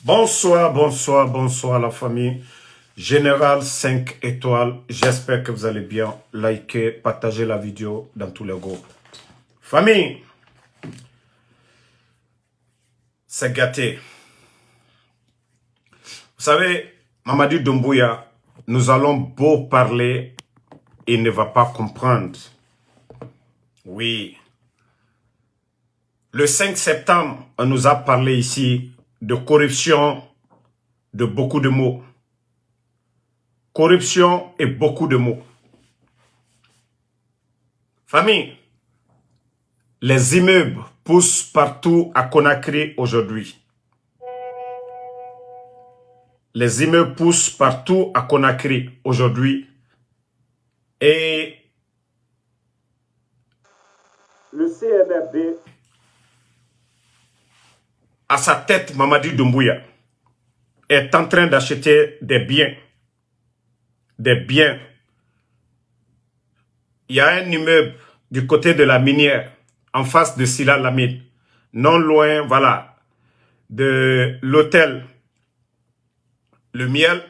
Bonsoir, bonsoir, bonsoir la famille. Général 5 étoiles. J'espère que vous allez bien. Likez, partagez la vidéo dans tous les groupes. Famille, c'est gâté. Vous savez, Mamadi Doumbouya, nous allons beau parler, il ne va pas comprendre. Oui. Le 5 septembre, on nous a parlé ici de corruption, de beaucoup de mots. Corruption et beaucoup de mots. Famille, les immeubles poussent partout à Conakry aujourd'hui. Les immeubles poussent partout à Conakry aujourd'hui. Et le CNRD, à sa tête, Mamadi Doumbouya, est en train d'acheter des biens. Des biens. Il y a un immeuble du côté de la minière, en face de Sila Lamine, non loin, voilà, de l'hôtel Le Miel.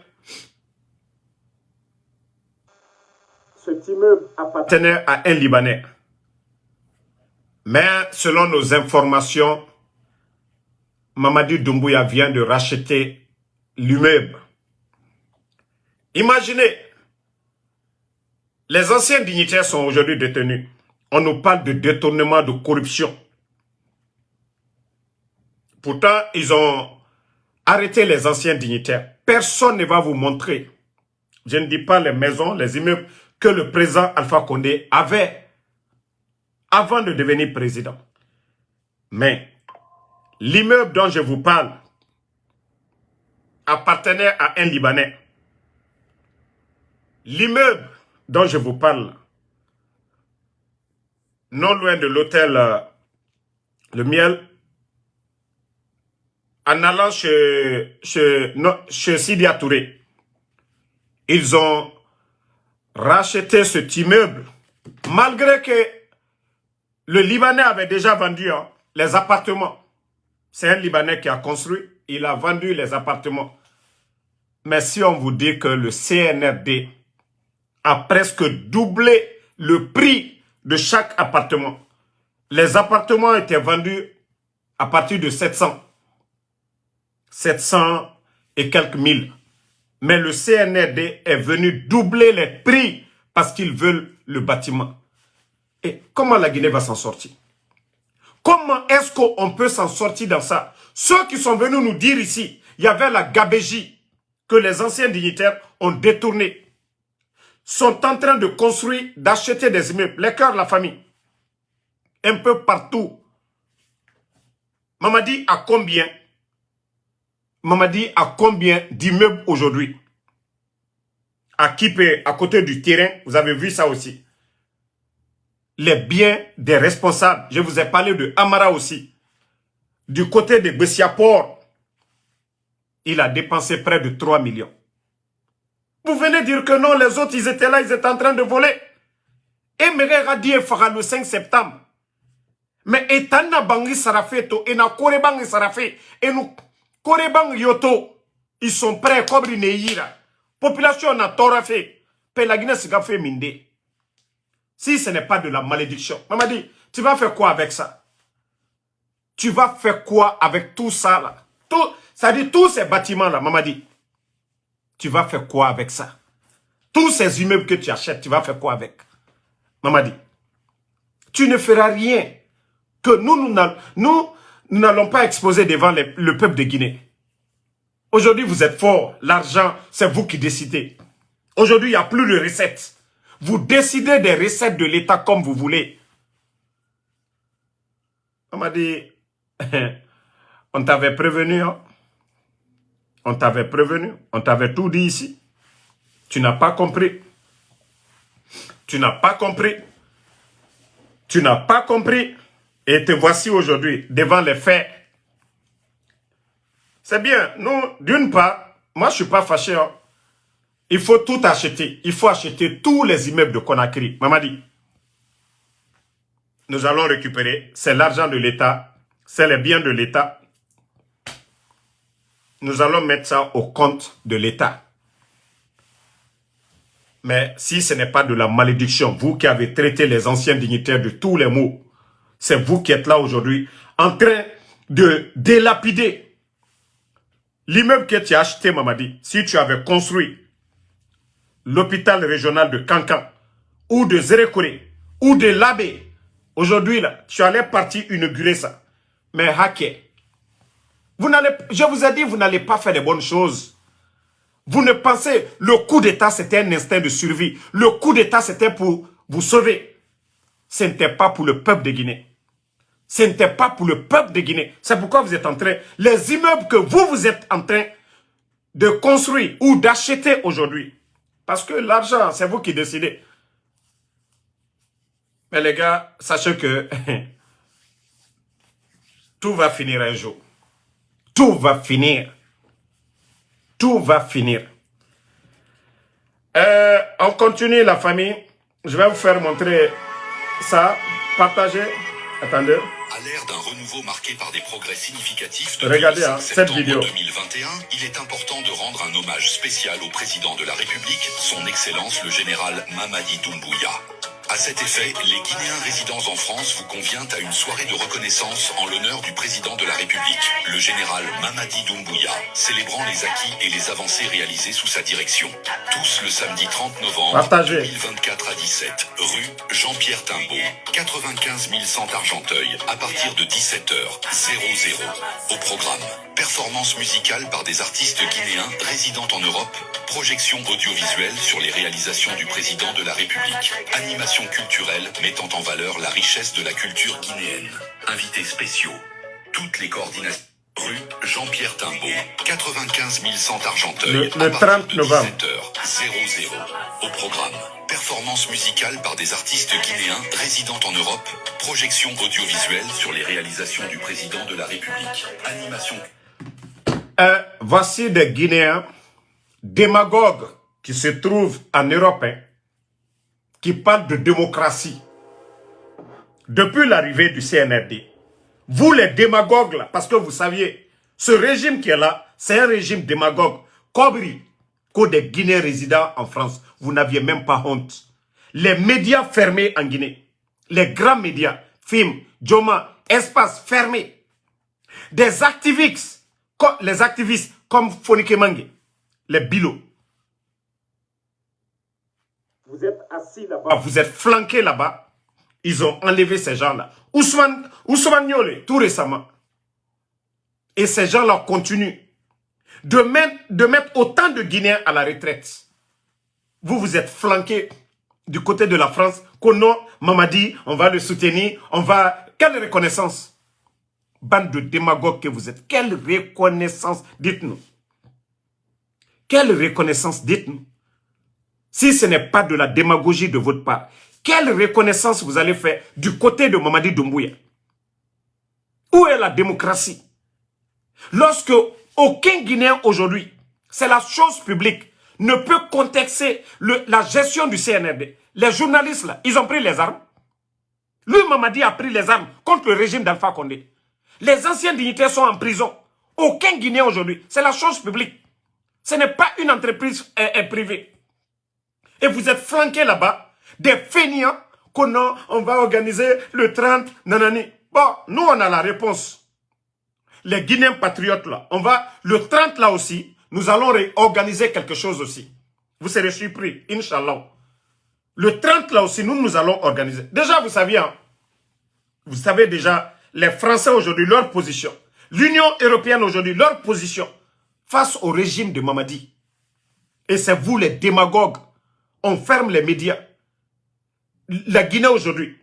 Cet immeuble appartenait à un Libanais. Mais selon nos informations, Mamadi Doumbouya vient de racheter l'immeuble. Imaginez, les anciens dignitaires sont aujourd'hui détenus. On nous parle de détournement, de corruption. Pourtant, ils ont arrêté les anciens dignitaires. Personne ne va vous montrer, je ne dis pas les maisons, les immeubles, que le président Alpha Condé avait avant de devenir président. Mais l'immeuble dont je vous parle appartenait à un Libanais. L'immeuble dont je vous parle, non loin de l'hôtel Le Miel, en allant chez Sidia Touré, ils ont racheté cet immeuble, malgré que le Libanais avait déjà vendu les appartements. C'est un Libanais qui a construit, il a vendu les appartements. Mais si on vous dit que le CNRD a presque doublé le prix de chaque appartement, les appartements étaient vendus à partir de 700 et quelques mille. Mais le CNRD est venu doubler les prix parce qu'ils veulent le bâtiment. Et comment la Guinée va s'en sortir? Comment est-ce qu'on peut s'en sortir dans ça? Ceux qui sont venus nous dire ici, il y avait la gabégie que les anciens dignitaires ont détourné, sont en train de construire, d'acheter des immeubles, les cœurs de la famille, un peu partout. Mamadi a combien? Mamadi a combien d'immeubles aujourd'hui? À Kipé, à côté du terrain, vous avez vu ça aussi. Les biens des responsables, je vous ai parlé de Amara aussi. Du côté de Bessiaport, il a dépensé près de 3 millions. Vous venez dire que non, les autres, ils étaient là, ils étaient en train de voler. Et Mère Radi fera le 5 septembre. Mais Etana Bangi Sarafeto, et na Korebangi Sarafé, et nous Korebang Yoto, ils sont prêts, Kobri Neira. Population n'a tort fait. Pelagina Siga fait minde. Si ce n'est pas de la malédiction. Maman dit, tu vas faire quoi avec ça? Tu vas faire quoi avec tout ça là? Ça dit tous ces bâtiments là, maman dit. Tu vas faire quoi avec ça? Tous ces immeubles que tu achètes, tu vas faire quoi avec? Maman dit. Tu ne feras rien que nous n'allons pas exposer devant le peuple de Guinée. Aujourd'hui, vous êtes fort. L'argent, c'est vous qui décidez. Aujourd'hui, il n'y a plus de recettes. Vous décidez des recettes de l'État comme vous voulez. On m'a dit, on t'avait prévenu. Hein? On t'avait prévenu. On t'avait tout dit ici. Tu n'as pas compris. Tu n'as pas compris. Tu n'as pas compris. Et te voici aujourd'hui devant les faits. C'est bien. Nous, d'une part, moi je ne suis pas fâché. Hein. Il faut tout acheter. Il faut acheter tous les immeubles de Conakry. Mamadi, nous allons récupérer. C'est l'argent de l'État. C'est les biens de l'État. nous allons mettre ça au compte de l'État. Mais si ce n'est pas de la malédiction, vous qui avez traité les anciens dignitaires de tous les maux, c'est vous qui êtes là aujourd'hui en train de délapider l'immeuble que tu as acheté, Mamadi. Si tu avais construit l'hôpital régional de Kankan, ou de Zérékoré, ou de Labé, aujourd'hui, là, tu allais partir inaugurer ça. Mais hacker, je vous ai dit, vous n'allez pas faire les bonnes choses. Vous ne pensez, le coup d'État, c'était un instinct de survie. Le coup d'État, c'était pour vous sauver. Ce n'était pas pour le peuple de Guinée. Ce n'était pas pour le peuple de Guinée. C'est pourquoi vous êtes en train, les immeubles que vous êtes en train de construire ou d'acheter aujourd'hui. Parce que l'argent, c'est vous qui décidez. Mais les gars, sachez que tout va finir un jour. Tout va finir. Tout va finir. On continue la famille. Je vais vous faire montrer ça. Partagez. Attendez. À l'ère d'un renouveau marqué par des progrès significatifs depuis Regardez le 5 cette septembre vidéo. 2021, il est important de rendre un hommage spécial au président de la République, son Excellence le général Mamadi Doumbouya. À cet effet, les Guinéens résidant en France vous convient à une soirée de reconnaissance en l'honneur du président de la République, le général Mamadi Doumbouya, célébrant les acquis et les avancées réalisées sous sa direction. Tous le samedi 30 novembre 2024 à 17, rue Jean-Pierre Timbaud, 95 100 Argenteuil, à partir de 17h00. Au programme, performance musicale par des artistes guinéens résidant en Europe, projection audiovisuelle sur les réalisations du président de la République, animation culturelle mettant en valeur la richesse de la culture guinéenne. Invités spéciaux. Toutes les coordinations. Rue Jean-Pierre Timbaud, 95 100 Argenteuil, le 30 novembre. 17h00. Au programme, performance musicale par des artistes guinéens résidant en Europe, projection audiovisuelle sur les réalisations du président de la République, animation. Voici des Guinéens démagogues qui se trouvent en Europe, qui parlent de démocratie. Depuis l'arrivée du CNRD, vous les démagogues là, parce que vous saviez, ce régime qui est là, c'est un régime démagogue. Kobri, que des Guinéens résidant en France, vous n'aviez même pas honte. Les médias fermés en Guinée, les grands médias, Film, Joma, Espace fermés. Des activistes, les activistes comme Fonike Mange, les Bilo. Vous êtes assis là-bas, vous êtes flanqués là-bas. Ils ont enlevé ces gens-là. Ousmane Niolé, tout récemment. Et ces gens-là continuent de mettre autant de Guinéens à la retraite. Vous, vous êtes flanqués du côté de la France. Que non, Mamadi, on va le soutenir. Quelle reconnaissance? Bande de démagogues que vous êtes. Quelle reconnaissance? Dites-nous. Quelle reconnaissance? Dites-nous. Si ce n'est pas de la démagogie de votre part, quelle reconnaissance vous allez faire du côté de Mamadi Doumbouya? Où est la démocratie? Lorsque aucun Guinéen aujourd'hui, c'est la chose publique, ne peut contexter la gestion du CNRD. Les journalistes là, ils ont pris les armes. Lui, Mamadi, a pris les armes contre le régime d'Alpha Condé. Les anciens dignitaires sont en prison. Aucun Guinéen aujourd'hui, c'est la chose publique. Ce n'est pas une entreprise privée. Et vous êtes flanqués là-bas, des feignants, qu'on on va organiser le 30, nanani. Bon, nous on a la réponse. Les Guinéens patriotes là, le 30 là aussi, nous allons organiser quelque chose aussi. Vous serez surpris, Inch'Allah. Le 30 là aussi, nous allons organiser. Déjà, vous saviez, hein, vous savez déjà, les Français aujourd'hui, leur position. L'Union européenne aujourd'hui, leur position face au régime de Mamadi. Et c'est vous les démagogues. On ferme les médias. La Guinée aujourd'hui,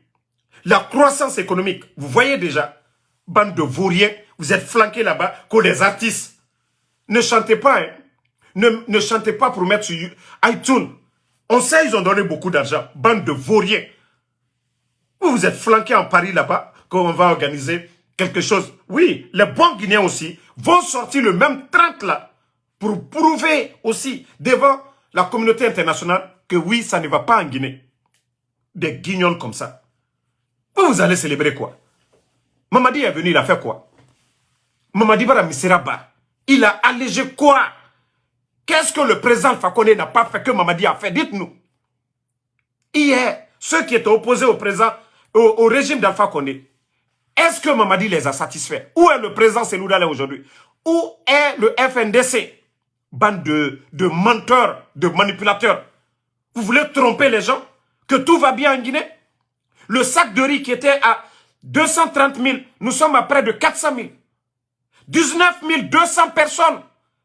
la croissance économique, vous voyez déjà, bande de vauriens, vous êtes flanqués là-bas, que les artistes. Ne chantez pas, hein. Ne chantez pas pour mettre sur iTunes. On sait, ils ont donné beaucoup d'argent. Bande de vauriens. Vous êtes flanqués en Paris là-bas, qu'on va organiser quelque chose. Oui, les bons Guinéens aussi vont sortir le même 30 là, pour prouver aussi devant la communauté internationale que oui, ça ne va pas en Guinée. Des guignols comme ça. Vous allez célébrer quoi? Mamadi est venu, il a fait quoi? Mamadi Bara Misiraba. Il a allégé quoi? Qu'est-ce que le président Alpha Condé n'a pas fait que Mamadi a fait? Dites-nous. Hier, ceux qui étaient opposés au président, au régime d'Alpha Condé, est-ce que Mamadi les a satisfaits? Où est le président Cellou Dalein aujourd'hui? Où est le FNDC? Bande de menteurs, de manipulateurs. Vous voulez tromper les gens? Que tout va bien en Guinée? Le sac de riz qui était à 230 000, nous sommes à près de 400 000. 19 200 personnes.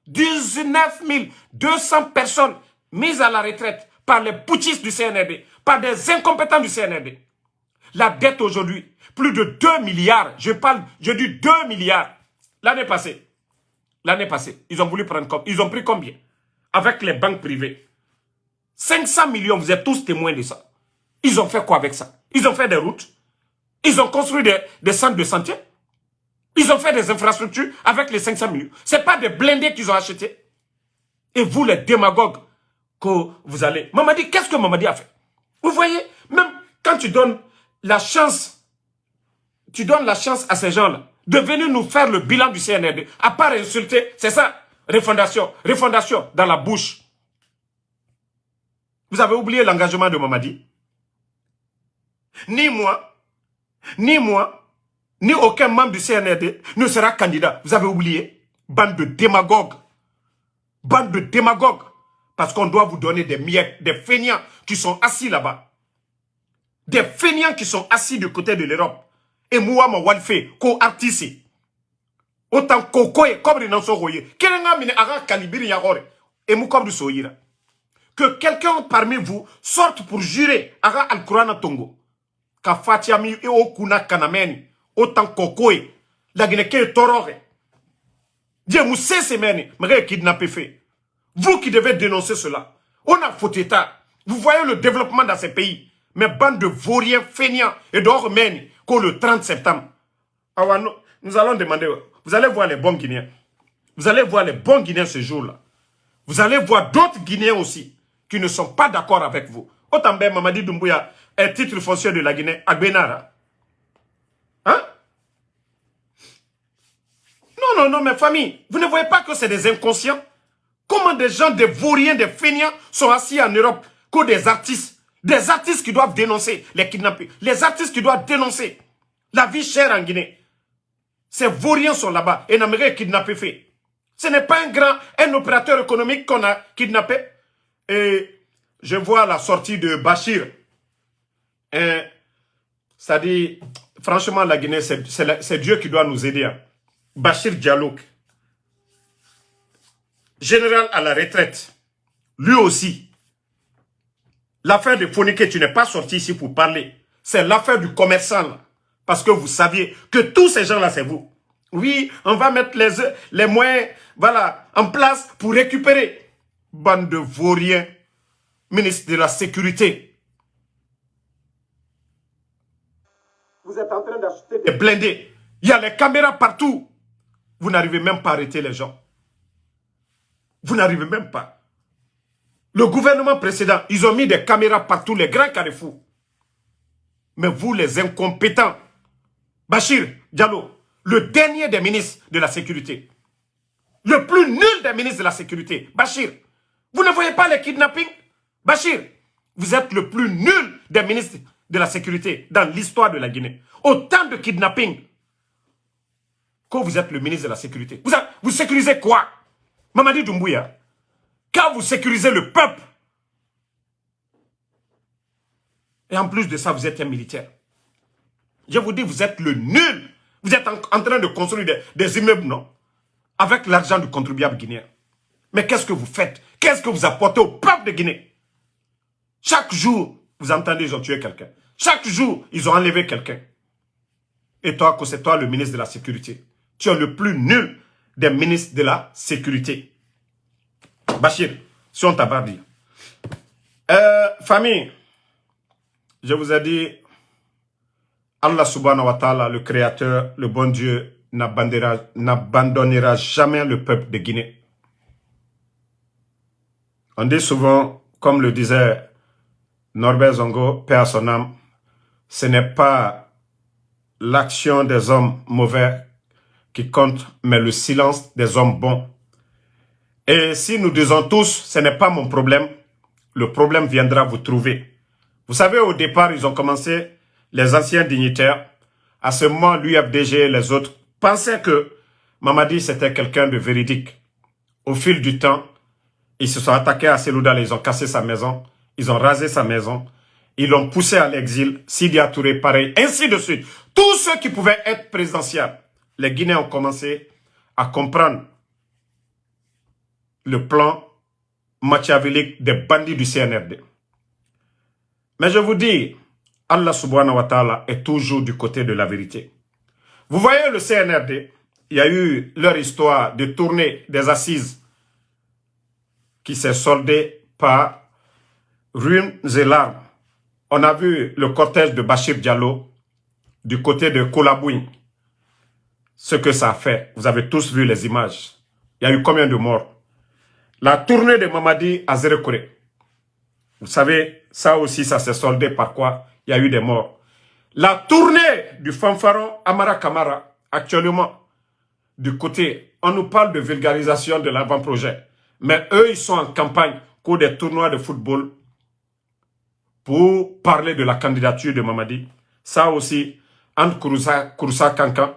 19 200 personnes mises à la retraite par les putschistes du CNRD, par des incompétents du CNRD. La dette aujourd'hui, plus de 2 milliards. Je dis 2 milliards. L'année passée, ils ont voulu prendre ils ont pris combien? Avec les banques privées. 500 millions, vous êtes tous témoins de ça. Ils ont fait quoi avec ça? Ils ont fait des routes. Ils ont construit des centres de santé. Ils ont fait des infrastructures avec les 500 millions. Ce n'est pas des blindés qu'ils ont achetés. Et vous, les démagogues, que vous allez... Mamadi, qu'est-ce que Mamadi a fait? Vous voyez, même quand tu donnes la chance à ces gens-là de venir nous faire le bilan du CNRD, à part insulter, c'est ça, refondation dans la bouche. Vous avez oublié l'engagement de Mamadi? Ni moi, ni aucun membre du CNRD ne sera candidat. Vous avez oublié? Bande de démagogues. Bande de démagogues. Parce qu'on doit vous donner des miettes, des feignants qui sont assis là-bas. Des feignants qui sont assis du côté de l'Europe. Et moi, ma walfe, co-artiste. Autant kokoye, comme les nanso roye. Kerenga mine ara kalibiri yagore. Et mou comme du soyira. Que quelqu'un parmi vous sorte pour jurer ara al-Qur'an Tongo. Ka fatiami e okuna kanameni. Autant kokoye. La guineke torore. Dieu mou sait meni. M're kidnappé fait. Vous qui devez dénoncer cela. On a faux état. Vous voyez le développement dans ces pays. Mais bande de vauriens feignants et d'ormènes qu'au le 30 septembre. Alors, nous allons demander, vous allez voir les bons Guinéens. Vous allez voir les bons Guinéens ce jour-là. Vous allez voir d'autres Guinéens aussi qui ne sont pas d'accord avec vous. Autant bien Mamadi Doumbouya est titre foncier de la Guinée à Benara. Hein? Non, mes familles. Vous ne voyez pas que c'est des inconscients? Comment des gens, des vauriens, des feignants sont assis en Europe que des artistes? Des artistes qui doivent dénoncer les kidnappings. Les artistes qui doivent dénoncer la vie chère en Guinée. Ces vauriens sont là-bas et n'aimeraient kidnapper fait. Ce n'est pas un opérateur économique qu'on a kidnappé. Et je vois la sortie de Bachir. C'est-à-dire, franchement, la Guinée, c'est Dieu qui doit nous aider. Hein. Bachir Diallo, général à la retraite, lui aussi. L'affaire de Fourniquet, tu n'es pas sorti ici pour parler. C'est l'affaire du commerçant. Là. Parce que vous saviez que tous ces gens-là, c'est vous. Oui, on va mettre les moyens en place pour récupérer. Bande de vauriens, ministre de la Sécurité. Vous êtes en train d'acheter des blindés. Il y a les caméras partout. Vous n'arrivez même pas à arrêter les gens. Vous n'arrivez même pas. Le gouvernement précédent, ils ont mis des caméras partout, les grands carrefours. Mais vous, les incompétents, Bachir Diallo, le dernier des ministres de la Sécurité, le plus nul des ministres de la Sécurité, Bachir, vous ne voyez pas les kidnappings? Bachir, vous êtes le plus nul des ministres de la Sécurité dans l'histoire de la Guinée. Autant de kidnappings que vous êtes le ministre de la Sécurité. Vous sécurisez quoi? Mamadi Doumbouya. Quand vous sécurisez le peuple, et en plus de ça, vous êtes un militaire. Je vous dis, vous êtes le nul. Vous êtes en train de construire des immeubles, non? Avec l'argent du contribuable guinéen. Mais qu'est-ce que vous faites? Qu'est-ce que vous apportez au peuple de Guinée? Chaque jour, vous entendez, ils ont tué quelqu'un. Chaque jour, ils ont enlevé quelqu'un. Et toi, c'est toi le ministre de la Sécurité. Tu es le plus nul des ministres de la Sécurité. Bachir, si on t'a pas dit. Famille, je vous ai dit, Allah subhanahu wa ta'ala, le créateur, le bon Dieu, n'abandonnera jamais le peuple de Guinée. On dit souvent, comme le disait Norbert Zongo, paix à son âme, ce n'est pas l'action des hommes mauvais qui compte, mais le silence des hommes bons. Et si nous disons tous, ce n'est pas mon problème, le problème viendra vous trouver. Vous savez, au départ, ils ont commencé, les anciens dignitaires, à ce moment, l'UFDG et les autres, pensaient que Mamadi, c'était quelqu'un de véridique. Au fil du temps, ils se sont attaqués à Selouda, ils ont cassé sa maison, ils ont rasé sa maison, ils l'ont poussé à l'exil, Sidi Touré, pareil, ainsi de suite. Tous ceux qui pouvaient être présidentiels, les Guinéens ont commencé à comprendre le plan machiavélique des bandits du CNRD. Mais je vous dis, Allah subhanahu wa ta'ala est toujours du côté de la vérité. Vous voyez le CNRD, il y a eu leur histoire de tournée des assises qui s'est soldée par ruines et larmes. On a vu le cortège de Bachir Diallo du côté de Kolabouin. Ce que ça a fait, vous avez tous vu les images. Il y a eu combien de morts? La tournée de Mamadi à Zérekoré. Vous savez, ça aussi, ça s'est soldé par quoi? Il y a eu des morts. La tournée du fanfaron Amara Kamara, actuellement, du côté, on nous parle de vulgarisation de l'avant-projet. Mais eux, ils sont en campagne pour des tournois de football pour parler de la candidature de Mamadi. Ça aussi, entre Kouroussa Kankan,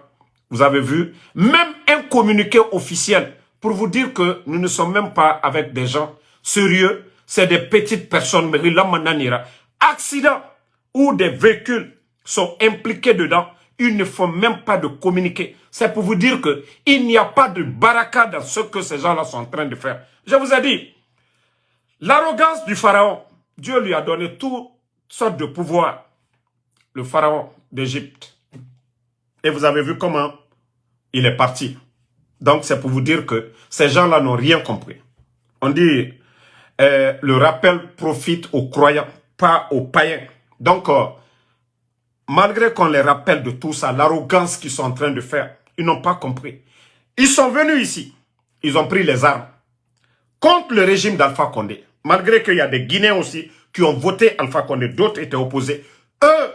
vous avez vu, même un communiqué officiel pour vous dire que nous ne sommes même pas avec des gens sérieux, c'est des petites personnes, accident où des véhicules sont impliqués dedans, ils ne font même pas de communiqué. C'est pour vous dire qu'il n'y a pas de baraka dans ce que ces gens-là sont en train de faire. Je vous ai dit, l'arrogance du pharaon, Dieu lui a donné toutes sortes de pouvoirs, le pharaon d'Égypte. Et vous avez vu comment il est parti. Donc c'est pour vous dire que ces gens-là n'ont rien compris. On dit, le rappel profite aux croyants, pas aux païens. Donc, malgré qu'on les rappelle de tout ça, l'arrogance qu'ils sont en train de faire, ils n'ont pas compris. Ils sont venus ici, ils ont pris les armes contre le régime d'Alpha Condé. Malgré qu'il y a des Guinéens aussi qui ont voté Alpha Condé, d'autres étaient opposés. Eux,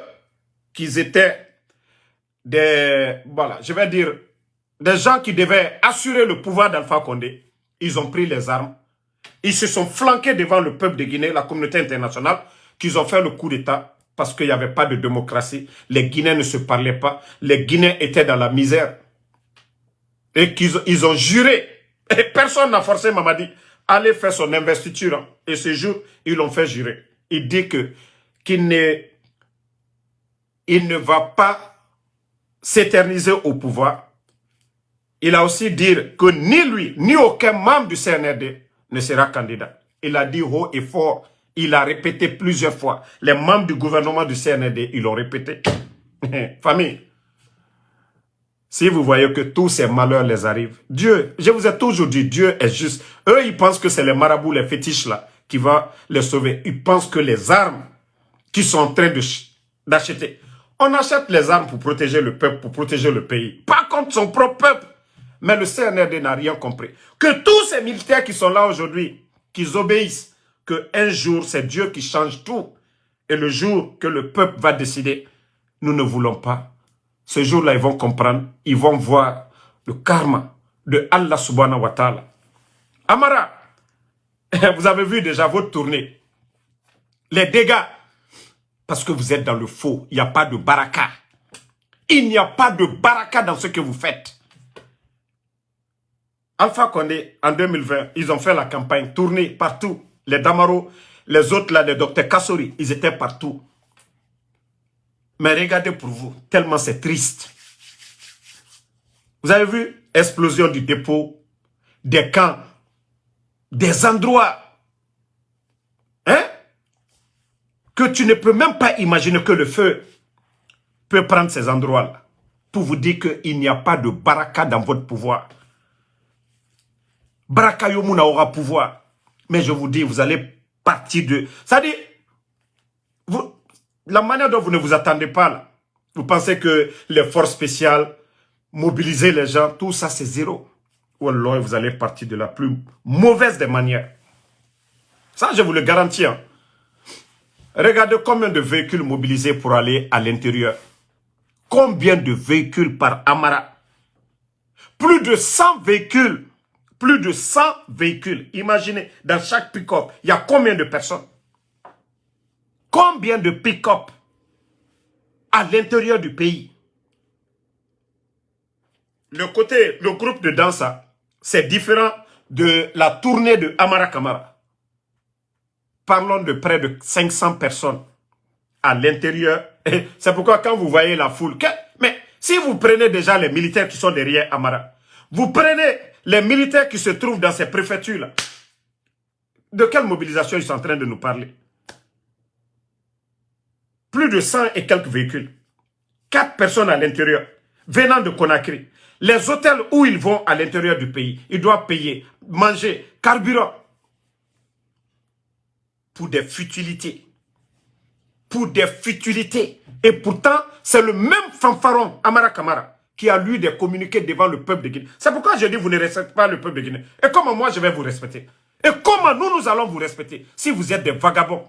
qu'ils étaient des, voilà, je vais dire, des gens qui devaient assurer le pouvoir d'Alpha Condé, ils ont pris les armes. Ils se sont flanqués devant le peuple de Guinée, la communauté internationale, qu'ils ont fait le coup d'État parce qu'il n'y avait pas de démocratie. Les Guinéens ne se parlaient pas. Les Guinéens étaient dans la misère. Et qu'ils ont juré. Et personne n'a forcé Mamadi à aller faire son investiture. Et ce jour, ils l'ont fait jurer. Il dit qu'il ne va pas s'éterniser au pouvoir. Il a aussi dit que ni lui, ni aucun membre du CNRD ne sera candidat. Il a dit haut et fort. Il a répété plusieurs fois. Les membres du gouvernement du CNRD, ils l'ont répété. Famille, si vous voyez que tous ces malheurs les arrivent, Dieu, je vous ai toujours dit, Dieu est juste. Eux, ils pensent que c'est les marabouts, les fétiches là, qui vont les sauver. Ils pensent que les armes qu'ils sont en train d'acheter, on achète les armes pour protéger le peuple, pour protéger le pays. Pas contre son propre peuple. Mais le CNRD n'a rien compris. Que tous ces militaires qui sont là aujourd'hui, qu'ils obéissent, qu'un jour, c'est Dieu qui change tout. Et le jour que le peuple va décider, nous ne voulons pas. Ce jour-là, ils vont comprendre, ils vont voir le karma de Allah subhanahu wa ta'ala. Amara, vous avez vu déjà votre tournée. Les dégâts, parce que vous êtes dans le faux, il n'y a pas de baraka. Il n'y a pas de baraka dans ce que vous faites. Alpha Condé, en 2020, ils ont fait la campagne, tournée partout. Les Damaro, les autres là, les docteurs Kassori, ils étaient partout. Mais regardez pour vous, tellement c'est triste. Vous avez vu, explosion du dépôt, des camps, des endroits, hein, que tu ne peux même pas imaginer que le feu peut prendre ces endroits-là, pour vous dire qu'il n'y a pas de baraka dans votre pouvoir. Baraka Yomuna aura pouvoir. Mais je vous dis, vous allez partir de... C'est-à-dire, la manière dont vous ne vous attendez pas, là, vous pensez que les forces spéciales, mobiliser les gens, tout ça c'est zéro. Ou alors vous allez partir de la plus mauvaise des manières. Ça, je vous le garantis. Hein. Regardez combien de véhicules mobilisés pour aller à l'intérieur. Combien de véhicules par Amara? Plus de 100 véhicules Plus de 100 véhicules. Imaginez, dans chaque pick-up, il y a combien de personnes? Combien de pick-up à l'intérieur du pays? Le groupe de danse, c'est différent de la tournée de Amara Kamara. Parlons de près de 500 personnes à l'intérieur. C'est pourquoi quand vous voyez la foule, mais si vous prenez déjà les militaires qui sont derrière Amara, vous prenez les militaires qui se trouvent dans ces préfectures-là, de quelle mobilisation ils sont en train de nous parler? Plus de 100 et quelques véhicules. 4 personnes à l'intérieur, venant de Conakry. Les hôtels où ils vont à l'intérieur du pays, ils doivent payer, manger, carburant. Pour des futilités. Pour des futilités. Et pourtant, c'est le même fanfaron, Amara Kamara, qui a lu des communiqués devant le peuple de Guinée. C'est pourquoi je dis vous ne respectez pas le peuple de Guinée. Et comment moi je vais vous respecter? Et comment nous allons vous respecter si vous êtes des vagabonds?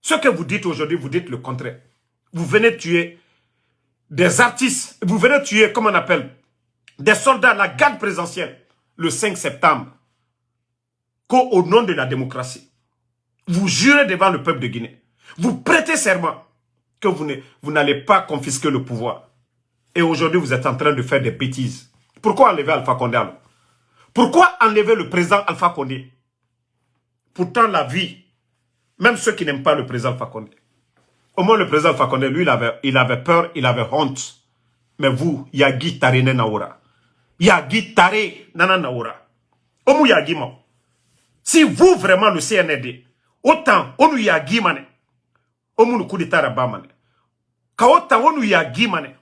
Ce que vous dites aujourd'hui, vous dites le contraire. Vous venez tuer des artistes, vous venez tuer, comment on appelle, des soldats, la garde présidentielle, le 5 septembre, qu'au nom de la démocratie. Vous jurez devant le peuple de Guinée. Vous prêtez serment que vous n'allez pas confisquer le pouvoir. Et aujourd'hui, vous êtes en train de faire des bêtises. Pourquoi enlever Alpha Condé alors? Pourquoi enlever le président Alpha Condé? Pourtant, la vie, même ceux qui n'aiment pas le président Alpha Condé, au moins le président Alpha Condé, lui, il avait peur, il avait honte. Mais vous, Yagi Tare Naora. Yagi Tare Nana Naora. Omu Yagi Mo. Si vous, vraiment, le CNRD, autant, on Yagi Mane, Omu le coup d'état Rabamane. Quand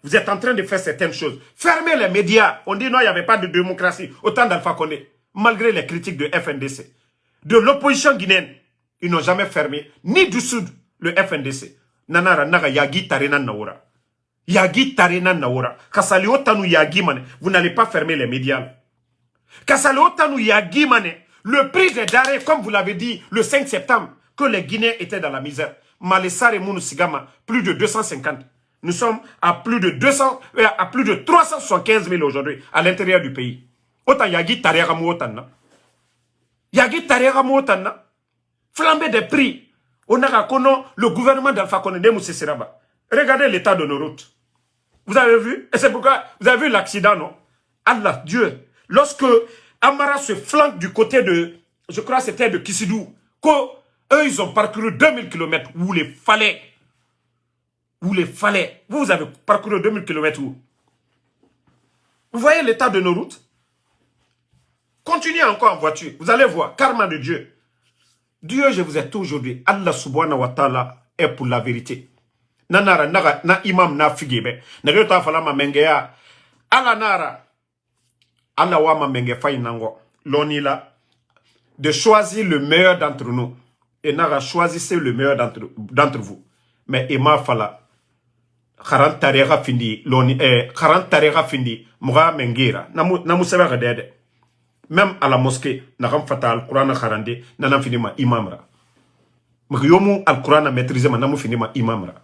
vous êtes en train de faire certaines choses. Fermez les médias. On dit non, il n'y avait pas de démocratie. Autant d'Alpha Condé. Malgré les critiques de FNDC. De l'opposition guinéenne. Ils n'ont jamais fermé. Ni du Sud, le FNDC. Nanara naga yagi tarena naora. Yagi tarena naora. Kasali otanu yagi mane. Vous n'allez pas fermer les médias. Kasali otanu yagi mane. Le prix des denrées, comme vous l'avez dit, le 5 septembre, que les Guinéens étaient dans la misère. Malessar et Mounoussigama, plus de 250. Nous sommes à plus de 375 000 aujourd'hui à l'intérieur du pays. Autant Yagi Tareramu Otanna. Yagi Tareramu Otanna. Flambé des prix. On a reconnu le gouvernement d'Alpha Condé Moussé Seraba. Regardez l'état de nos routes. Vous avez vu? Et c'est pourquoi vous avez vu l'accident, non? Allah, Dieu. Lorsque Amara se flanque du côté de, je crois c'était de Kissidou, eux, ils ont parcouru 2000 km où les fallait. Où les fallait. Vous avez parcouru 2000 km où? Vous voyez l'état de nos routes? Continuez encore en voiture. Vous allez voir. Karma de Dieu. Dieu, je vous ai dit aujourd'hui. Allah subhanahu wa ta'ala est pour la vérité. Nanara, na imam na figebe. Nageta fala ma mengeya. Allah nara. Allah wa ma menge fay nango. L'onila. De choisir le meilleur d'entre nous. Et nara choisissez le meilleur d'entre vous. Mais Emma Fala, 40 tarera findi, 40 tarera findi, Moura Mengira, Namu Severa Dede. Même à la mosquée, Naram Fatal, Kurana Harande, Nanam Finima Imamra. Mriomu al Kurana maîtrisé, Namu Finima Imamra.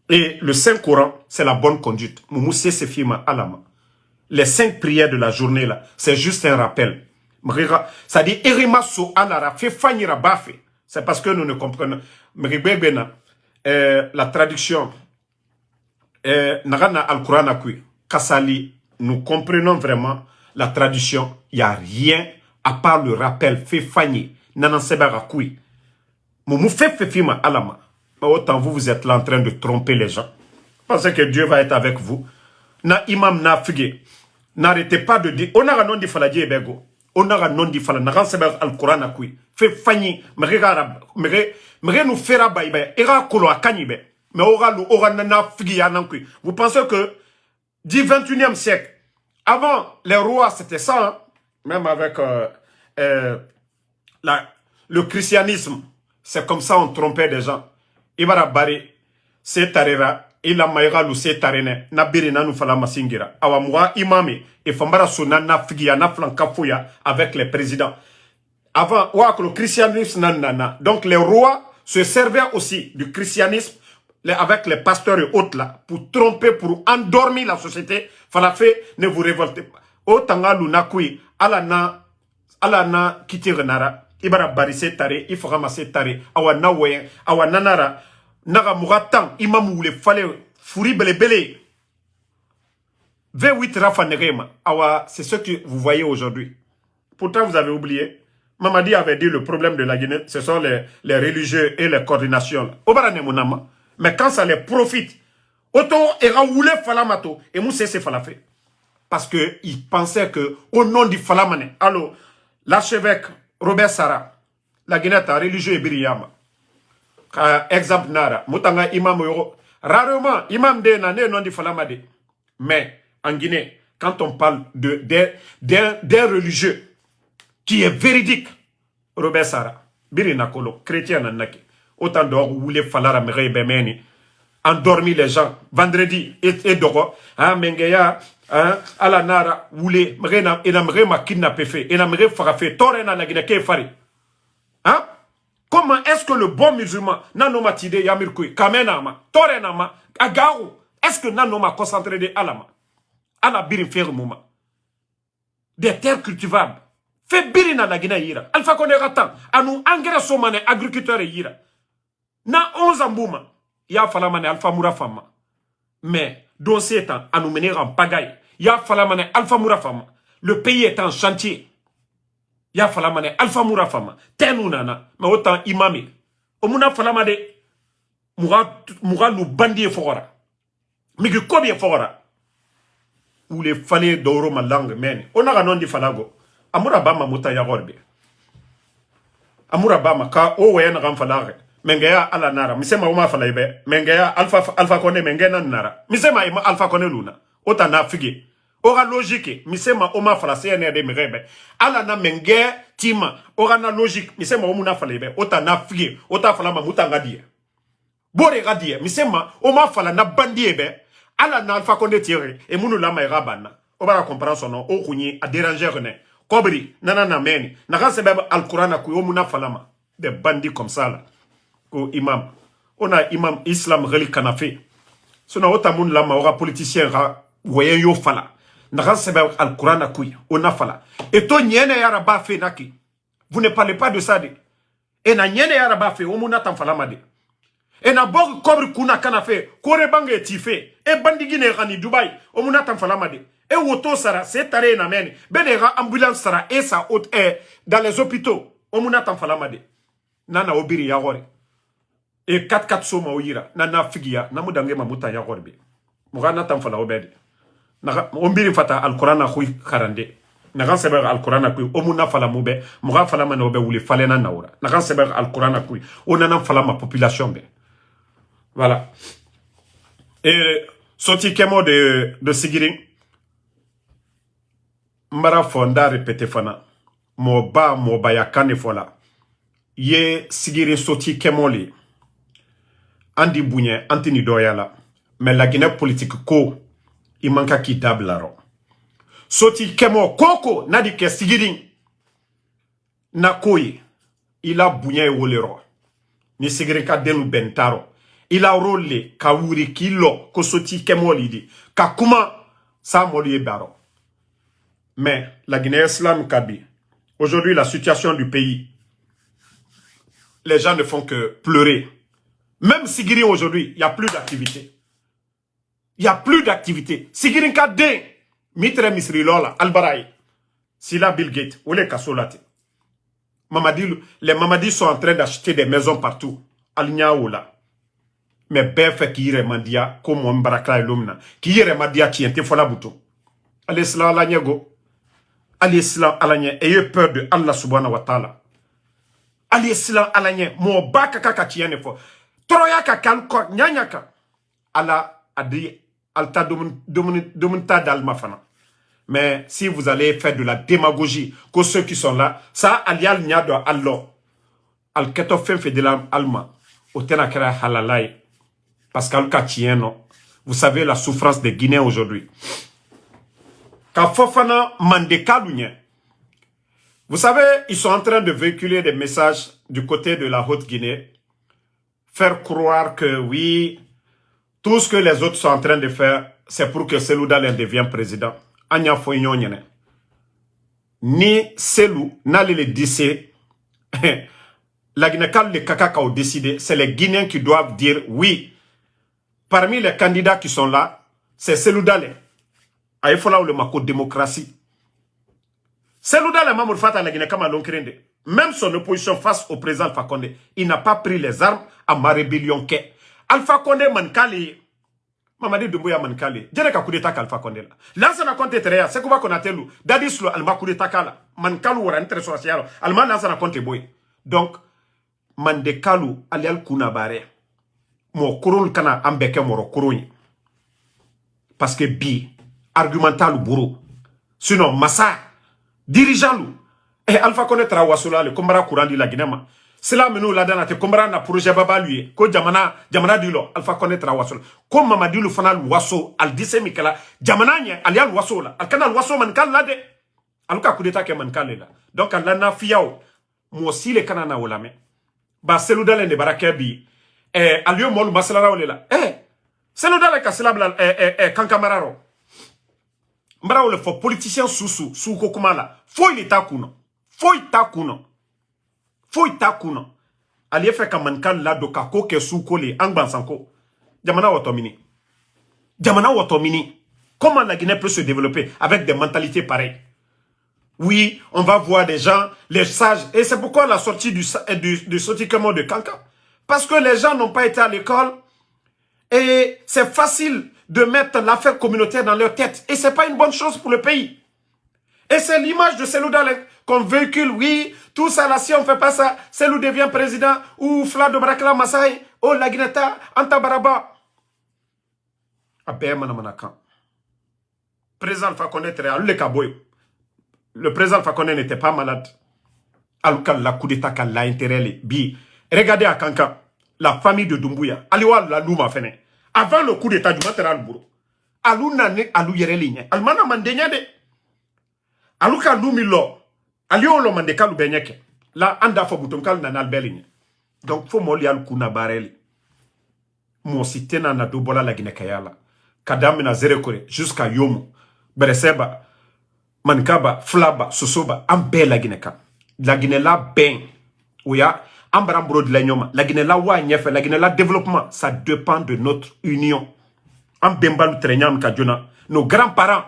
Et le Saint-Coran, c'est la bonne conduite. Moumoussé Sefima Alama. Les 5 prières de la journée là, c'est juste un rappel. Ça dit Erima so alara fait fanyira bafe. C'est parce que nous ne comprenons. La traduction Nagana al-Quran akui. Kasali, nous comprenons vraiment la traduction. Il n'y a rien à part le rappel fait fanyi. Nanan sebara kui. Moumou fait fima alama. Mais autant vous êtes là en train de tromper les gens. Pensez que Dieu va être avec vous. Na imam na fige. N'arrêtez pas de dire. On a un nom de faladie ebego. On a un nom de faladie. Naran seber al-Quran akui. Fait fanyi. Mre nous fera baïbe. Era kolo akanibe. Mais aura nana figi anankui. Vous pensez que du 21e siècle, avant les rois c'était ça, hein? Même avec le christianisme, c'est comme ça on trompait des gens. Ibara bari, c'est tarera, il a maïra lu c'est tarene, nabiri nanu fala masingira. Awamwa imami, et fambara sona na figi na flankafuya avec les présidents. Avant, le christianisme nanana. Donc les rois se servaient aussi du christianisme avec les pasteurs et autres là, pour tromper, pour endormir la société. Fala fait, ne vous révoltez pas. Otanga lunakui, ala na kiti renara ibara barise tare ifara masse tare awa na we awa nanara naga mugatan imam wule fale furi belebele V8 Rafa Nerema awa c'est ce que vous voyez aujourd'hui. Pourtant vous avez oublié Mamadi avait dit le problème de la Guinée ce sont les religieux et les coordinations obara monama mais quand ça les profite autant era wule falamato et mousse c'est falafé parce que il pensait que au nom du falamane alors l'archevêque Robert Sara, la Guinée est religieux et brillama. Exemple nara, mutanga imam yoro. Rarement, imam de nane non di falamade. Mais en Guinée, quand on parle d'un religieux qui est véridique, Robert Sara, birina kolo, chrétien nanaki, autant d'or où les falara mere bemeni, endormi les gens, vendredi et doro, hein, mengeya, hein, ala nara wule mrena enamre ma kidnappé fait enamre farafé torena la Guinée ke fari hein comment est-ce que le bon musulman nanoma tide yamirkui kamenama torenama agaru est-ce que nanoma concentré de alama ala birin faire mouma des terres cultivables fait birina la Guinée yira alfa kone ratan anu engrais somane agriculteur yira na 11 ambouma ya falamane alfa moura fama mais dans ces temps, à nous mener en pagaille. Ya falamane Alpha Mourafama. Le pays est en chantier. Ya falamane Alpha Mourafama. Tenunana. Mais autant imami. Omuna falamade. Moura nous bandit fora. Mais que combien fora? Ou les falais d'oro ma langue mène. On a un nom de falago. Amoura bama muta yarorbe. Amoura bama ka owen ramfalare. Mengeya ala nara misema uma falaibe mengeya alpha kone mengena nara misema ima alpha kone luna ota na figi ora logique misema uma fala CNR de merebe ala na menge tima ora na logique misema umuna falaibe ota na figi ota fala mamuta ngadia bore ngadia misema uma fala na bandiebe ala na alpha kone tiere e munu la maira bana obara comprendre son nom o kunyi a déranger ne kobri nana na meni na kasebeba alqurana ku umuna falama des bandits comme ça là. Imam. On a imam islam reli kanafé. Sona ota moun lama ora politicien ra voyen yo fala. Nara sebe al Quran akuy. On a fala. Et to nyene yara ba fe naki. Vous ne parlez pas de ça de. Et na nyene yara ba fe omuna tam fala made. Et na bog kobri kuna kanafé. Kore bange tife. E bandigine rani Dubai. Omuna tam fala made. Et woto sara c'est tare na meni. Benera ambulance sara et sa haute air dans les hôpitaux. Omuna tam fala made. Nana obiri yagore. Et 4-4 soma oira na figia na mudange mamuta ya gorbe mugana tamfala obede na ombiri fata alqurana khuy kharande na gan seber alqurana kuy omuna fala mube muga fala manobe wuli falena naura na gan seber alqurana kuy onana fala ma population be voilà et sorti kemo de Sigiring mara fonda répété fana mo ba ya kane fola ye Sigiring sorti kemo li Andi Bounye, Antini Doyala. Mais la Guinée politique ko, il manque qui tablaro. Soti kemo koko, nadi ke Sigiring. Na koye, il a Bounye et Wolero. Ni Sigiring ka denu bentaro. Il a rôle ka wuri kilo, ko soti kemo lidi. Ka kuma, sa moliye baro. Mais la Guinée islamique kabi. Aujourd'hui, la situation du pays, les gens ne font que pleurer. Même Sigiring aujourd'hui, il n'y a plus d'activité. Il n'y a plus d'activité. Sigiring Kadé, Mitre Misri Lola, Albaraï, Sila Bill Gates, ou les Kassolati. Les Mamadis sont en train d'acheter des maisons partout. Alnya Ola. Mais ben fait qui irait Mandia, comme on barakla et l'omna. Qui irait Mandia qui était fola bouton. Allez, cela à l'agnego. Allez, cela à l'agné. Ayez peur de Allah subhanahu wa ta'ala. Allez, cela à l'agné. Mon baka kakatienne fo. Troya ka kalko nyanyaka ala adi alta domunta dalmafana. Mais si vous allez faire de la démagogie que ceux qui sont là, ça alial nyado Allah al ketofen fait de l'alma au tenakera halalai parce qu'al katieno vous savez la souffrance des Guinéens aujourd'hui. Ka fofana mandeka lunye. Vous savez, ils sont en train de véhiculer des messages du côté de la Haute-Guinée. Faire croire que oui, tout ce que les autres sont en train de faire, c'est pour que Selou Dalein devienne président. Anya Foynyonyene. ni Selou n'allait le décider. La Guinée-Cal, le Kaka ont décidé, c'est les Guinéens qui doivent dire oui. Parmi les candidats qui sont là, c'est Selou Dale. Il faut là où le mako démocratie. Selou Dale, Mamour Fata, la Guinée-Cal, même son opposition face au président Alpha Condé, il n'a pas pris les armes à ma rébellion. Alpha Condé, Mankali, Mamadi Doumbouya Mankali, je n'ai qu'à coup d'état qu'Alpha Condé là. Lansana Conte Terea, c'est quoi qu'on a telu, Dadislo, Alma coup d'état là, Mankalu ou rentre sur la siaro, Alma Lansana Conte Boy. Donc, Mandekalu, Alial Kunabare, mon couron kana ambeke moro couron. Parce que bi, argumental bourreau. Sinon, Massa, dirigeant loup. Et Alpha Condé Trawasola, le Kombara courant de la Guinée. Cela menou la dana te Kombara na projet baba lui. Ko jamana dilo Alpha Condé Trawasola. Comme Mamadou le fanal waso al dise mikela. Jamana nye alial waso la. Al kana waso mankal la de. Aluka kudeta ke mankal la. Donc al na fiao. Mo si le kana na olame. Ba Selou Dale ne barake bi. Alio molu masalara olela. Selou Dale ka selabla kankamararo. Mbara ole fo politicien sous kokumala. Faut il est kuno. Faut ta kuno. Ali fait ka mankal la do ka ko ke sous kole angbansanko. Jamana watomini. Comment la Guinée peut se développer avec des mentalités pareilles? Oui, on va voir des gens, les sages. Et c'est pourquoi la sortie du Sotikemo de Kanka. Parce que les gens n'ont pas été à l'école. Et c'est facile de mettre l'affaire communautaire dans leur tête. Et c'est pas une bonne chose pour le pays. Et c'est l'image de Selou Dale qu'on véhicule. Oui, tout ça là, si on fait pas ça, Selou devient président. Ou Fla de Brakla Massaï. Oh, la Guineta, Anta Baraba. Président Alpha Condé, le président Alpha Condé n'était pas malade. Alors la coup d'état qu'elle a intérêt. Regardez à Kanka, la famille de Doumbouya. Aliwa la Louma fene. Avant le coup d'état du matériel bourreau. Alou nane, alou yere ligne. Almana mandenya de. Alou ka loumi lo. Aliou lo mandeka lu benyeke. La anda fo boutonkal nan albeligne. Donc faut moli al kuna bareli. Mon cité na dobola la Guinée Kayala. Kadam na zere kore jusqu'à Yomo. Bereseba. Mankaba, Flaba, Sosoba, Ambe la Guinée. La Guinée la ben. Ouya. Ambarambro de l'Agnoma. La Guinée la wa nyefe. La Guinée la développement. Ça dépend de notre union. Ambembalu trenyam kadjona. Nos grands-parents.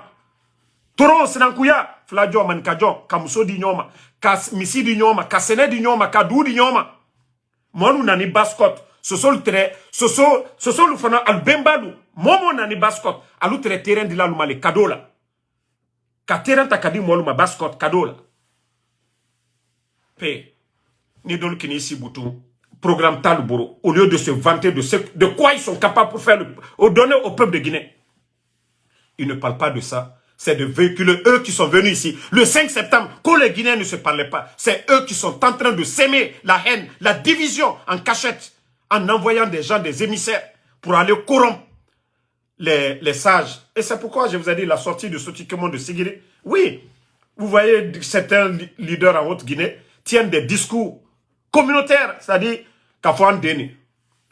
Toro Senankouya. Fladjo Mankadjon. Kamuso di nyoma. Kas misi di nyoma. Kasene di nyoma. Kadou di nyoma. Monu nani baskot. Soso le tre. Soso le fana albembalu. Momo nani baskot. Alou tre terrain di la lumale. Kadola. Ka terrain takadi moluma baskot. Kadola. P. Nidol Kinisi Boutou, programme Talboro, au lieu de se vanter de quoi ils sont capables pour faire donner au peuple de Guinée. Ils ne parlent pas de ça. C'est de véhiculer eux qui sont venus ici. Le 5 septembre, quand les Guinéens ne se parlaient pas, c'est eux qui sont en train de s'aimer la haine, la division en cachette, en envoyant des gens, des émissaires, pour aller corrompre les sages. Et c'est pourquoi je vous ai dit la sortie de Sotikemo de Sigiri. Oui, vous voyez certains leaders en Haute-Guinée tiennent des discours communautaire, c'est-à-dire qu'il faut en donner.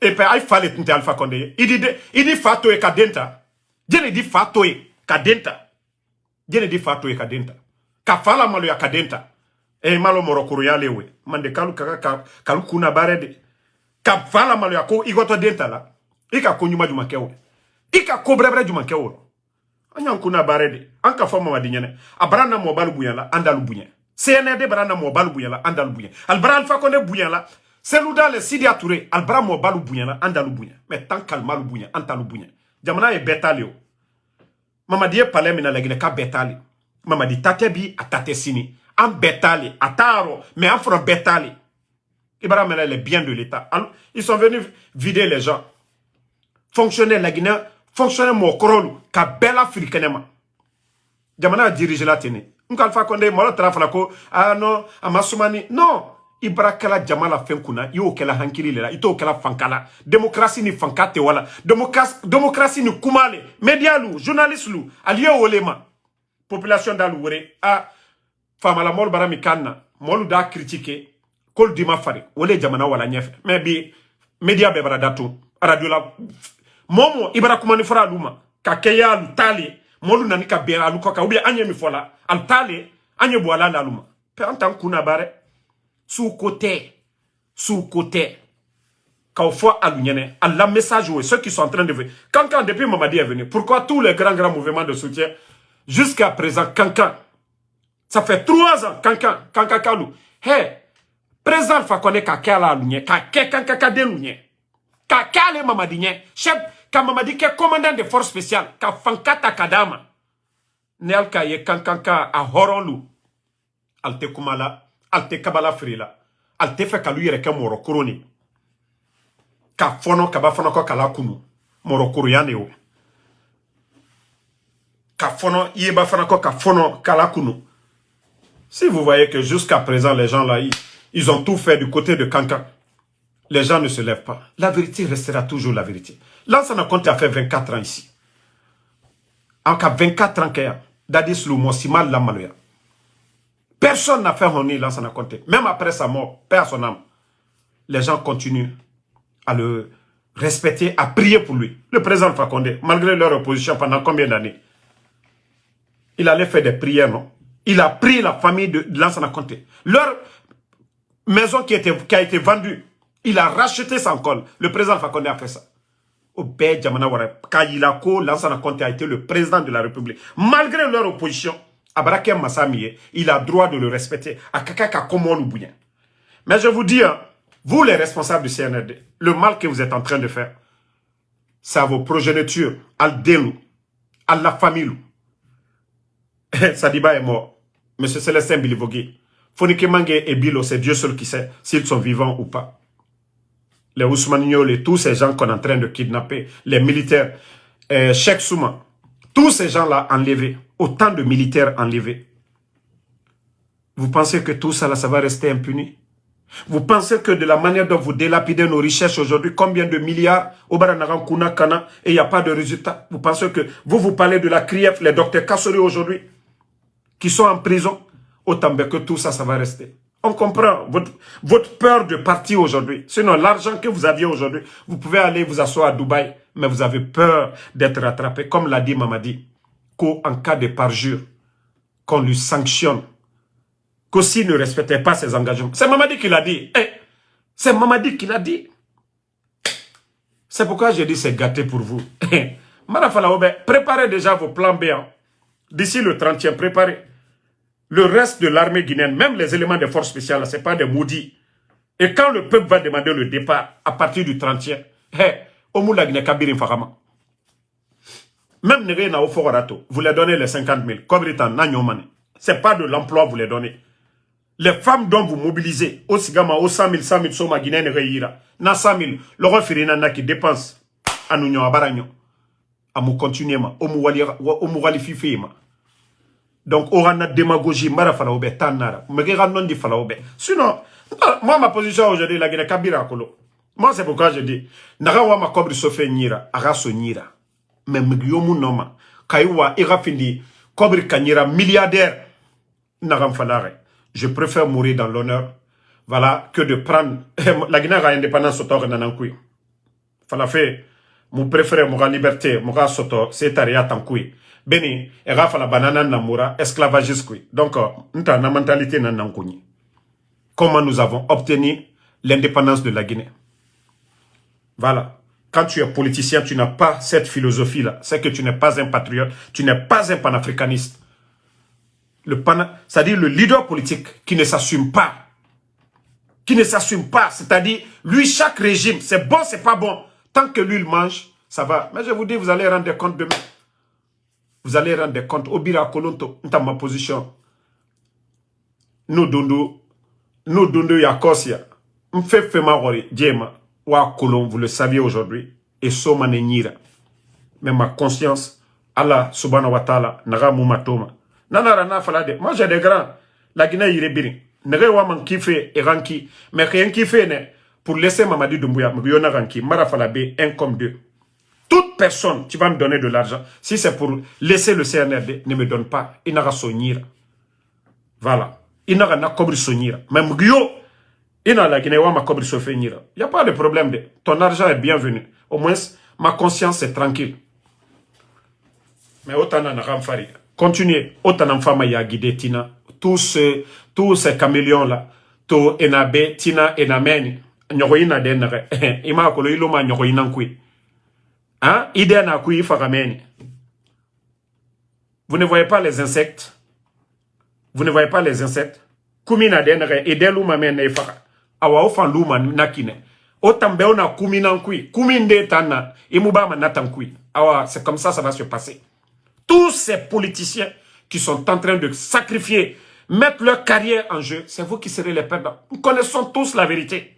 Et puis, il fallait que Alpha Condé. Il dit Fatoe Kadenta. Je dit Fatoe Kadenta. Je dit Fatoe Kadenta. Kafala malo ya Kadenta. E malo morokuru ya lewe. Mande kalu kuna barede. Kafala malo ya ko igoto denta la. Ika konyuma jumakewe. Ika kobrebre jumakewe. Anyan kuna barede. Anka foma wadinyene. Abrana mo balu buyala andalu buyen. CNRD barana mo balu buyala andal buyen. Albra Alpha Condé buyala. Selou Dale Sidi Touré albra mo balu buyala andalu buyen. Mais tant kalmalu buyen antalu buyen. Jamana e betali o. Mamadi e pale mina la Guinée ka betali. Mamadi tatebi atate sini. An betali ataro mais en fera betali. Ibara mena les biens de l'État. Ils sont venus vider les gens. Fonctionner la Guinée, fonctionner mo korolu ka bela africanema. Jamana dirige la tene. Alpha Condé, moi, ah non, Amasoumani, non, Ibrakala Jamala Fenkuna, yo kela hankili lela, ito kela fankala, démocratie ni fankate wala, démocratie ni kumale, média lou, journaliste lou, aliyo olema, population dalouure, ah, fama la mol barami kanna, molu da critiquer, kol dima fari, wole jamana wala nyefe, mais bi, média bebara datu, radio la, momo, Ibrakumani fara luma, kakeya lu tali, molu nanika bera alukoka, ou bien anye mi fola, al tale, Anye boala la luma. Pe antan kuna bare. Sous côté. Quand fois à l'union, à la message, ceux qui sont en train de venir. Kankan, depuis Mamadi est venu, pourquoi tous les grands mouvements de soutien, jusqu'à présent, Kankan, ça fait 3 ans, Kankan Kalou, hey, président Fakone Kaka la l'union, Kaka de l'union, Kaka le Mamadien, chef, quand Mamadi est commandant des forces spéciales, quand Fankata Kadama, Nel Kaye Kankanka à Horonlou, Alte Kumala, Alte Kabala Frila, Alte Fekalu Yereke Moro Kuroni. Ka fono kaba fono ko kala kunu morokuru yane o ka fono yeba fono ko ka fono kala kunu. Si vous voyez que jusqu'à présent les gens là ils ont tout fait du côté de Kankan, les gens ne se lèvent pas, la vérité restera toujours la vérité. Lansana Conté a fait 24 ans ici, en cas 24 ans qu'il y a Dadis Lumo Simal Lamaloya, personne n'a fait honner Lansana Conté, même après sa mort, paix à son âme. Les gens continuent à le respecter, à prier pour lui. Le président Fakonde, malgré leur opposition pendant combien d'années, il allait faire des prières, non? Il a pris la famille de Lansana Conté. Leur maison qui a été vendue, il a racheté sans col. Le président Fakonde a fait ça. Au Bé Djamanawara, Kayilako, Lansana Conté a été le président de la République. Malgré leur opposition, Abrakem Massamiye, il a droit de le respecter. À Kakaka Komon Bouyen. Mais je vous dis, hein, vous les responsables du CNRD, le mal que vous êtes en train de faire, c'est à vos progénitures, à l'Delou, à la famille. Sadiba est mort. Monsieur Célestin Bilivogui. Fonike Mange et Bilo, c'est Dieu seul qui sait s'ils sont vivants ou pas. Les Ousmane, tous ces gens qu'on est en train de kidnapper, les militaires, Cheikh Souma, tous ces gens-là enlevés, autant de militaires enlevés. Vous pensez que tout ça, là, ça va rester impuni? Vous pensez que de la manière dont vous délapidez nos richesses aujourd'hui, combien de milliards au Baranaran Kuna Kana et il n'y a pas de résultat? Vous pensez que vous parlez de la CRIEF, les docteurs Kassori aujourd'hui, qui sont en prison, autant que tout ça, ça va rester. On comprend votre peur de partir aujourd'hui. Sinon, l'argent que vous aviez aujourd'hui, vous pouvez aller vous asseoir à Dubaï, mais vous avez peur d'être rattrapé, comme l'a dit Mamadi, qu'en cas de parjure, qu'on lui sanctionne. Qu'aussi ne respectait pas ses engagements. C'est Mamadi qui l'a dit. Eh, c'est Mamadi qui l'a dit. C'est pourquoi j'ai dit c'est gâté pour vous. Marafala Obe, préparez déjà vos plans B. D'ici le 30e, préparez. Le reste de l'armée guinéenne, même les éléments des forces spéciales, ce n'est pas des maudits. Et quand le peuple va demander le départ, à partir du 30e, Omoula Guinée Kabiri Farama. Même Néré na Oforato, vous les donnez les 50 000. Kobritan, Nanyomane. Ce n'est pas de l'emploi, vous les donnez. Les femmes dont vous mobilisez, au Sigama, au 100 000, Soma Guinée Nereira, na 100 000, Laurent Firinana qui dépense à Nounion, à Baragnon, à mou continuellement, au mouwali fiféma. Donc, on a une démagogie, mara falaoube, tanara, megera non di falaoube. Sinon, moi, ma position aujourd'hui, la Guinée Kabira Kolo. Moi, c'est pourquoi je dis, Narawa ma kobri sofe nira, araso nira. Mais mgyomu noma, kaiwa irafindi, kobri kanyira, milliardaire, naram falare. Je préfère mourir dans l'honneur, voilà, que de prendre, la Guinée a indépendance autor nanankoui. Fala fait, mon préféré, mon liberté, mon soto, c'est taria tankoui. Beni, era fala banana namura, esclavagiste. Donc, nous avons une mentalité nanankouni. Comment nous avons obtenu l'indépendance de la Guinée? Voilà. Quand tu es politicien, tu n'as pas cette philosophie-là. C'est que tu n'es pas un patriote, tu n'es pas un panafricaniste. C'est-à-dire le leader politique qui ne s'assume pas. Qui ne s'assume pas. C'est-à-dire, lui, chaque régime, c'est bon, c'est pas bon. Tant que lui, il mange, ça va. Mais je vous dis, vous allez rendre compte demain. Vous allez rendre compte. Obira Kolonto, dans ma position. Nous, Dundu, Yakosia. M'fait Femawari, Djema, Wa Kolon, vous le saviez aujourd'hui. Et Soma Nenira. Mais ma conscience, Allah, subhanahu wa ta'ala, Nara Moumatoma. Moi j'ai des grands. La Guinée il est bien. Nerewaman kiffé et ranki. Mais rien qui fait pour laisser Mamadi Doumbouya, Mguyona ranki, Marafalabe, 1 comme 2. Toute personne, tu vas me donner de l'argent. Si c'est pour laisser le CNRD, ne me donne pas. Il n'aura sonir. Voilà. Il n'aura pas cobri sonir. Mais Mguyo, il n'a la Guinée ma cobri sofenir. Il n'y a pas de problème. Ton argent est bienvenu. Au moins, ma conscience est tranquille. Mais autant n'a pas fait. Continuez. Autant en femme ya guidé Tina. Tous ces caméléons-là. To enabe, Tina, enameni. Nyogoina denere. Ima kolo iloma nyogoina nkui. Hein? Idena kui farameni. Vous ne voyez pas les insectes? Vous ne voyez pas les insectes? Kumina denere. Edelu mamene ifara. Awa ofan luma nakine. Otambe ona kumina nkui. Kuminde tana. Imubama natankui. Awa, c'est comme ça va se passer. Tous ces politiciens qui sont en train de sacrifier, mettre leur carrière en jeu, c'est vous qui serez les perdants. Nous connaissons tous la vérité.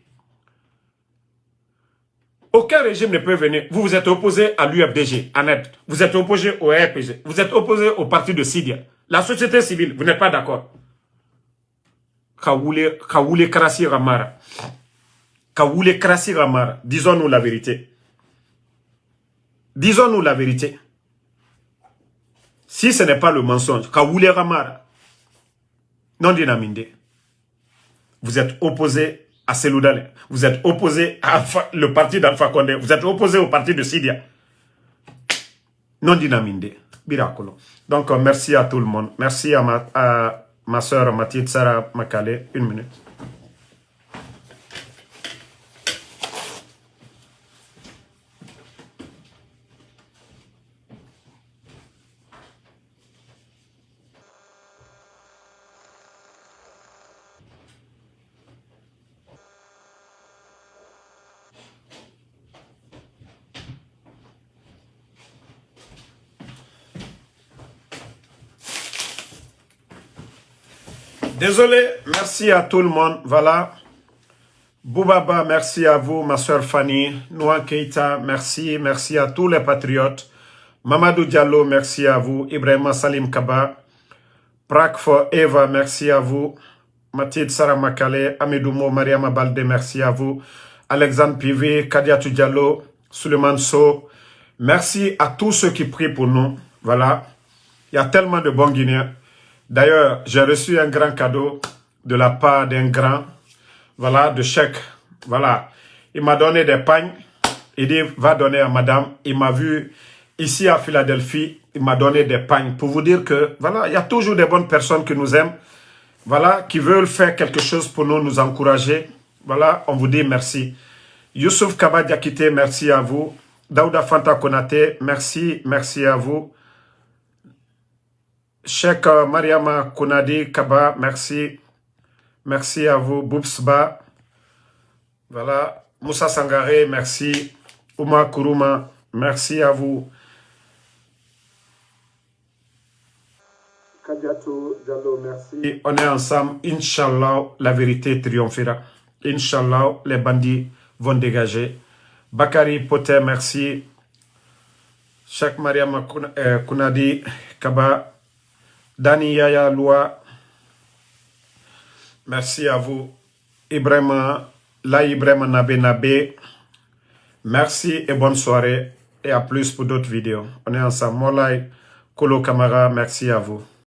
Aucun régime ne peut venir. Vous vous êtes opposé à l'UFDG, à NED. Vous êtes opposé au RPG. Vous êtes opposé au parti de Sidia. La société civile, vous n'êtes pas d'accord. Kaoulé Krasi Ramara. Kaoulé Krasi Ramara. Disons-nous la vérité. Disons-nous la vérité. Si ce n'est pas le mensonge, Kaoulé Ramara, non dinaminde. Vous êtes opposé à Seloudale. Vous êtes opposé à le parti d'Alpha Condé. Vous êtes opposé au parti de Sidia. Non dinaminde. Biracolo. Donc, merci à tout le monde. Merci à ma soeur Mathilde Sarah Makale. 1 minute. Désolé, merci à tout le monde. Voilà. Boubaba, merci à vous, ma soeur Fanny. Noa Keita, merci. Merci à tous les patriotes. Mamadou Diallo, merci à vous. Ibrahima Salim Kaba. Prak for Eva, merci à vous. Mathilde Sarah Makale, Amidoumo, Mariama Balde, merci à vous. Alexandre Pivé, Kadiatou Diallo, Suleiman So. Merci à tous ceux qui prient pour nous. Voilà. Il y a tellement de bons Guinéens. D'ailleurs, j'ai reçu un grand cadeau de la part d'un grand, voilà, de chèque. Voilà. Il m'a donné des pagnes. Il dit, va donner à madame. Il m'a vu ici à Philadelphie. Il m'a donné des pagnes pour vous dire que, voilà, il y a toujours des bonnes personnes qui nous aiment. Voilà, qui veulent faire quelque chose pour nous, nous encourager. Voilà, on vous dit merci. Youssouf Kaba Diakité, merci à vous. Daouda Fanta Konate, merci, merci à vous. Cheikh Mariama Konadi Kaba, merci. Merci à vous. Boubsba. Voilà. Moussa Sangaré, merci. Ouma Kourouma, merci à vous. Kadiatou Diallo, merci. On est ensemble. Inch'Allah, la vérité triomphera. Inch'Allah, les bandits vont dégager. Bakari Poté, merci. Cheikh Mariama Konadi Kaba. Dani Yaya Loua, merci à vous. Ibrahima Nabe Nabe, merci et bonne soirée. Et à plus pour d'autres vidéos. On est ensemble. Molay Kolo Kamara, merci à vous.